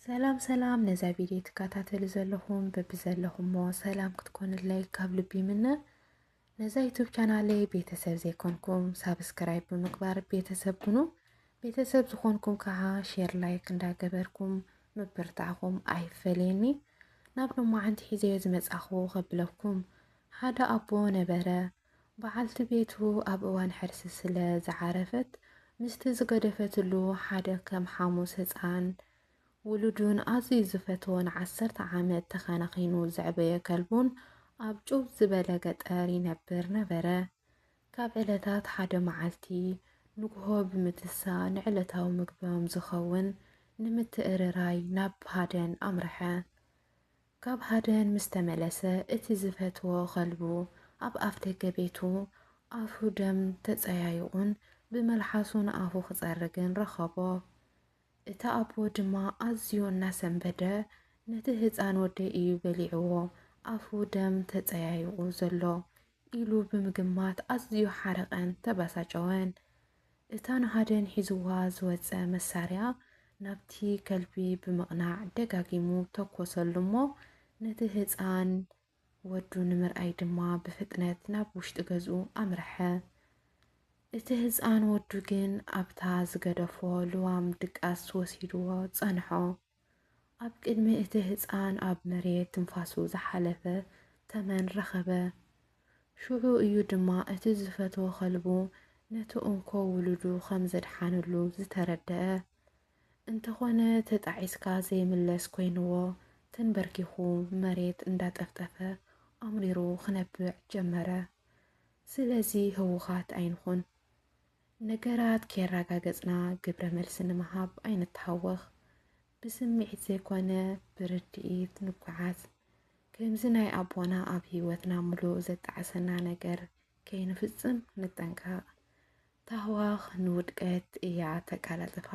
ሰላም ሰላም ነዛ ቪድዮ ትከታተሉ ዘለኹም በብዘለኹም ሰላም ክትኮንለይ ካብ ልቢ ይምነ ነዛ ዩቱብ ቻናለይ ቤተሰብ ዘይኮንኩም ሳብስክራይብ ብምግባር ቤተሰብ ኩኑ ቤተሰብ ዝኾንኩም ከዓ ሼር ላይክ እንዳገበርኩም ምብርታዕኹም ኣይፈለየኒ ናብ ሎማዓንቲ ሒዘ ዝመጻኹ ከብለኩም ሓደ ኣቦ ነበረ በዓልቲ ቤቱ ኣብ እዋን ሕርሲ ስለ ዝዓረፈት ምስቲ ዝገደፈትሉ ሓደ ከም ሓሙስ ህፃን ውሉዱን ኣዝዩ ዝፈትዎን 10 ዓመት ተኸናኺኑ ዘዕበየ ከልቡን ኣብ ጩብ ዝበለ ገጠር ይነብር ነበረ። ካብ ዕለታት ሓደ መዓልቲ ንግሆ ብምትሳ ንዕለታዊ ምግቦም ዝኸውን ንምትእርራይ ናብ ሃደን ኣምርሐ። ካብ ሃደን ምስ ተመለሰ እቲ ዝፈትዎ ከልቡ ኣብ ኣፍ ደገ ቤቱ ኣፉ ደም ተፀያይቑን ብመልሓሱን ኣፉ ክፀርግን ረኸቦ። እታ ኣቦ ድማ ኣዝዩ እናሰንበደ ነቲ ህፃን ወደይ እዩ በሊዕዎ ኣፉ ደም ተፀያይቑ ዘሎ ኢሉ ብምግማት ኣዝዩ ሓረቐን ተበሳጨወን። እታ ንሃደን ሒዝዋ ዝወፀ መሳርያ ናብቲ ከልቢ ብምቕናዕ ደጋጊሙ ተኮሰሉ እሞ ነቲ ህፃን ወዱ ንምርኣይ ድማ ብፍጥነት ናብ ውሽጢ ገዝኡ ኣምርሐ። እቲ ህፃን ወዱ ግን ኣብታ ዝገደፎ ልዋም ድቃስ ወሲድዎ ጸንሖ። ኣብ ቅድሚ እቲ ህፃን ኣብ መሬት ትንፋሱ ዝሓለፈ ተመን ረኸበ። ሽዑ እዩ ድማ እቲ ዝፈትዎ ከልቡ ነቲ እንኮ ውሉዱ ከም ዘድሓንሉ ዝተረድአ። እንተኾነ ተጣዒስካ ዘይምለስ ኮይኑዎ ተንበርኪኹ መሬት እንዳጠፍጠፈ ኣምሪሩ ክነብዕ ጀመረ። ስለዚ ህውኻት ኣይንኹን። ነገራት ከይረጋገፅና ግብረ መልሲ ንምሃብ ኣይንተሃወኽ። ብስምዒት ዘይኮነ ብርድኢት ንጓዓዝ። ከምዚ ናይ ኣቦና ኣብ ህይወትና ሙሉእ ዘጣዓሰና ነገር ከይንፍጽም ንጠንቀቕ። ታህዋኽ ንውድቀት እያ ተቃላጥፋ።